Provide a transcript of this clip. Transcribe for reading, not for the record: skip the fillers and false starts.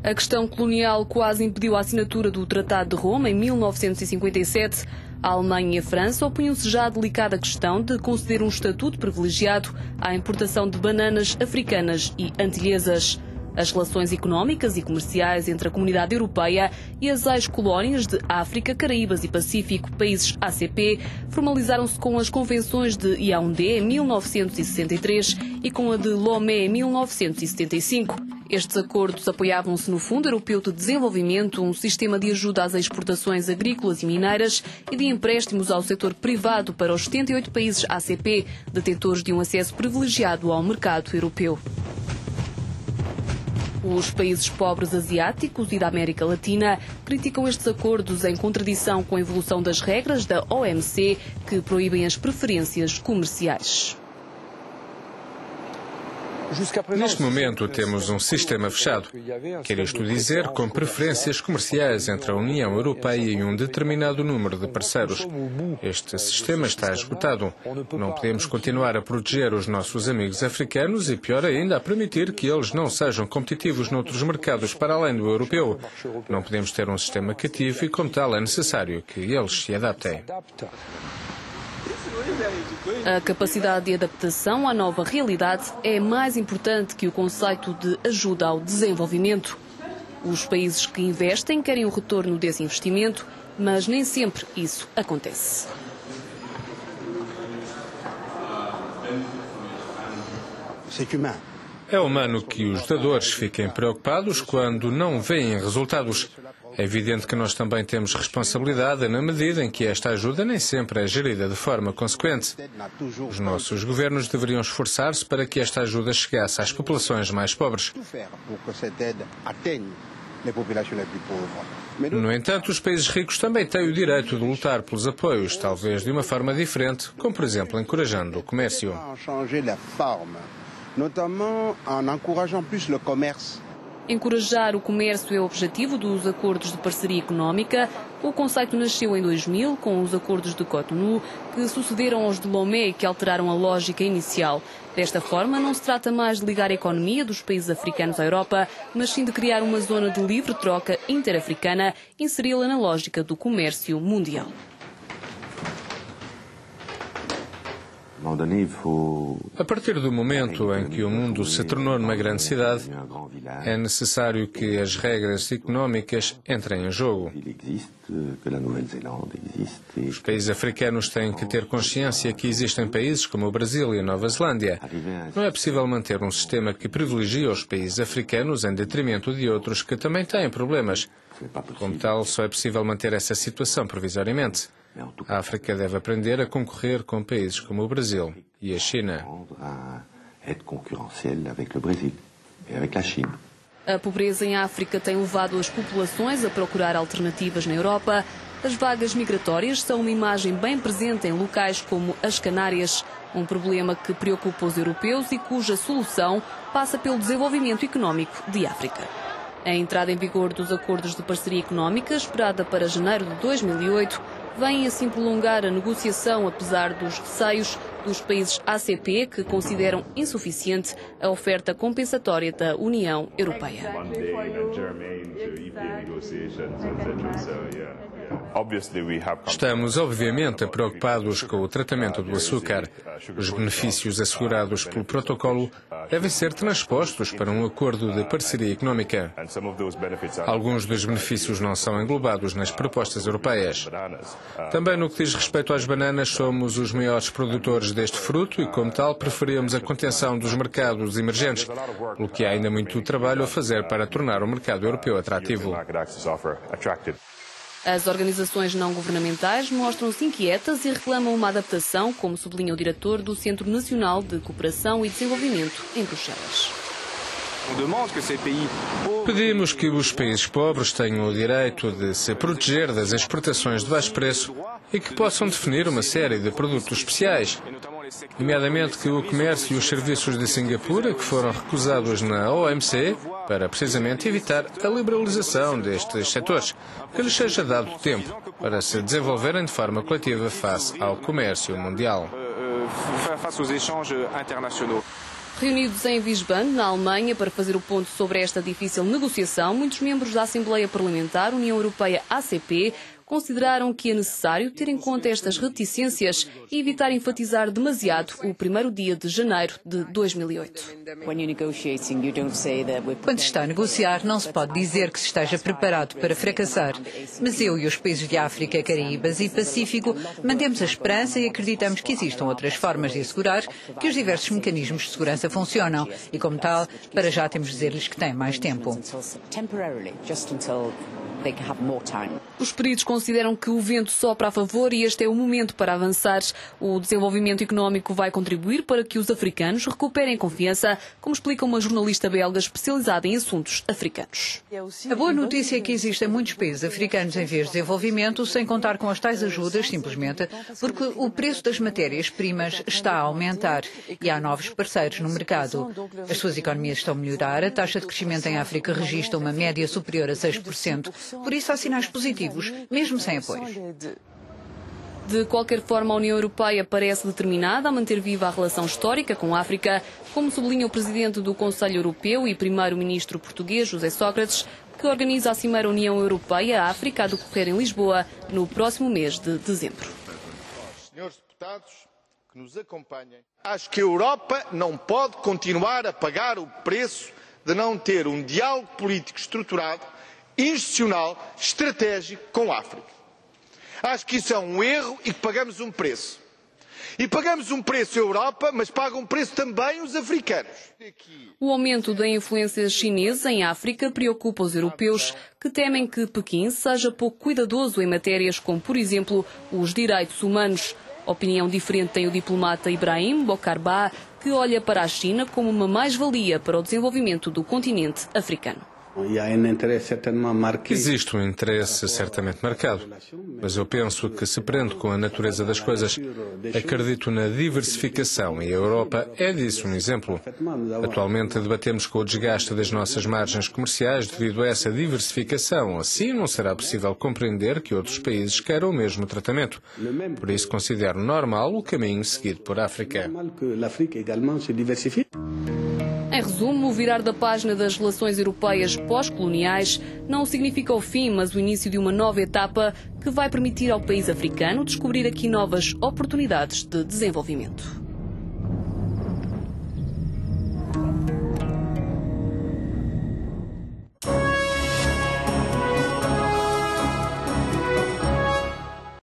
A questão colonial quase impediu a assinatura do Tratado de Roma em 1957. A Alemanha e a França opunham-se já à delicada questão de conceder um estatuto privilegiado à importação de bananas africanas e antilhesas. As relações económicas e comerciais entre a comunidade europeia e as ex-colónias de África, Caraíbas e Pacífico, países ACP, formalizaram-se com as convenções de Yaoundé em 1963 e com a de Lomé em 1975. Estes acordos apoiavam-se no Fundo Europeu de Desenvolvimento, um sistema de ajuda às exportações agrícolas e mineiras e de empréstimos ao setor privado para os 78 países ACP, detentores de um acesso privilegiado ao mercado europeu. Os países pobres asiáticos e da América Latina criticam estes acordos em contradição com a evolução das regras da OMC, que proíbem as preferências comerciais. Neste momento temos um sistema fechado. Quer isto dizer, com preferências comerciais entre a União Europeia e um determinado número de parceiros. Este sistema está esgotado. Não podemos continuar a proteger os nossos amigos africanos e, pior ainda, a permitir que eles não sejam competitivos noutros mercados para além do europeu. Não podemos ter um sistema cativo e, como tal, é necessário que eles se adaptem. A capacidade de adaptação à nova realidade é mais importante que o conceito de ajuda ao desenvolvimento. Os países que investem querem o retorno desse investimento, mas nem sempre isso acontece. É humano que os dadores fiquem preocupados quando não veem resultados. É evidente que nós também temos responsabilidade na medida em que esta ajuda nem sempre é gerida de forma consequente. Os nossos governos deveriam esforçar-se para que esta ajuda chegasse às populações mais pobres. No entanto, os países ricos também têm o direito de lutar pelos apoios, talvez de uma forma diferente, como por exemplo encorajando o comércio. Encorajar o comércio é o objetivo dos acordos de parceria económica. O conceito nasceu em 2000 com os acordos de Cotonou, que sucederam aos de Lomé e que alteraram a lógica inicial. Desta forma, não se trata mais de ligar a economia dos países africanos à Europa, mas sim de criar uma zona de livre troca interafricana e inseri-la na lógica do comércio mundial. A partir do momento em que o mundo se tornou numa grande cidade, é necessário que as regras económicas entrem em jogo. Os países africanos têm que ter consciência que existem países como o Brasil e a Nova Zelândia. Não é possível manter um sistema que privilegia os países africanos em detrimento de outros que também têm problemas. Como tal, só é possível manter essa situação provisoriamente. A África deve aprender a concorrer com países como o Brasil e a China. A pobreza em África tem levado as populações a procurar alternativas na Europa. As vagas migratórias são uma imagem bem presente em locais como as Canárias, um problema que preocupa os europeus e cuja solução passa pelo desenvolvimento económico de África. A entrada em vigor dos acordos de parceria económica, esperada para janeiro de 2008, vem assim prolongar a negociação, apesar dos receios dos países ACP, que consideram insuficiente a oferta compensatória da União Europeia. Estamos, obviamente, preocupados com o tratamento do açúcar. Os benefícios assegurados pelo protocolo devem ser transpostos para um acordo de parceria económica. Alguns dos benefícios não são englobados nas propostas europeias. Também no que diz respeito às bananas, somos os maiores produtores deste fruto e, como tal, preferimos a contenção dos mercados emergentes, pelo que há ainda muito trabalho a fazer para tornar o mercado europeu atrativo. As organizações não-governamentais mostram-se inquietas e reclamam uma adaptação, como sublinha o diretor do Centro Nacional de Cooperação e Desenvolvimento em Bruxelas. Pedimos que os países pobres tenham o direito de se proteger das exportações de baixo preço e que possam definir uma série de produtos especiais, nomeadamente que o comércio e os serviços de Singapura, que foram recusados na OMC, para precisamente evitar a liberalização destes setores, que lhes seja dado tempo para se desenvolverem de forma coletiva face ao comércio mundial. Reunidos em Wiesbaden, na Alemanha, para fazer o ponto sobre esta difícil negociação, muitos membros da Assembleia Parlamentar União Europeia-ACP consideraram que é necessário ter em conta estas reticências e evitar enfatizar demasiado o primeiro dia de janeiro de 2008. Quando se está a negociar, não se pode dizer que se esteja preparado para fracassar. Mas eu e os países de África, Caraíbas e Pacífico mantemos a esperança e acreditamos que existam outras formas de assegurar que os diversos mecanismos de segurança funcionam. E, como tal, para já temos de dizer-lhes que têm mais tempo. Os peritos consideram que o vento sopra a favor e este é o momento para avançar. O desenvolvimento económico vai contribuir para que os africanos recuperem confiança, como explica uma jornalista belga especializada em assuntos africanos. A boa notícia é que existem muitos países africanos em vias de desenvolvimento, sem contar com as tais ajudas, simplesmente porque o preço das matérias-primas está a aumentar e há novos parceiros no mercado. As suas economias estão a melhorar, a taxa de crescimento em África registra uma média superior a 6%. Por isso há sinais positivos, mesmo sem apoios. De qualquer forma, a União Europeia parece determinada a manter viva a relação histórica com a África, como sublinha o presidente do Conselho Europeu e primeiro-ministro português, José Sócrates, que organiza a Cimeira União Europeia-África a decorrer em Lisboa no próximo mês de dezembro. Senhores deputados que nos acompanhem, acho que a Europa não pode continuar a pagar o preço de não ter um diálogo político estruturado, institucional, estratégico com a África. Acho que isso é um erro e que pagamos um preço. E pagamos um preço a Europa, mas pagam um preço também os africanos. O aumento da influência chinesa em África preocupa os europeus, que temem que Pequim seja pouco cuidadoso em matérias como, por exemplo, os direitos humanos. Opinião diferente tem o diplomata Ibrahim Bokar-Bah, que olha para a China como uma mais-valia para o desenvolvimento do continente africano. Existe um interesse certamente marcado, mas eu penso que se prende com a natureza das coisas. Acredito na diversificação e a Europa é disso um exemplo. Atualmente debatemos com o desgaste das nossas margens comerciais devido a essa diversificação. Assim não será possível compreender que outros países queiram o mesmo tratamento. Por isso considero normal o caminho seguido por África. Em resumo, o virar da página das relações europeias pós-coloniais não significa o fim, mas o início de uma nova etapa que vai permitir ao país africano descobrir aqui novas oportunidades de desenvolvimento.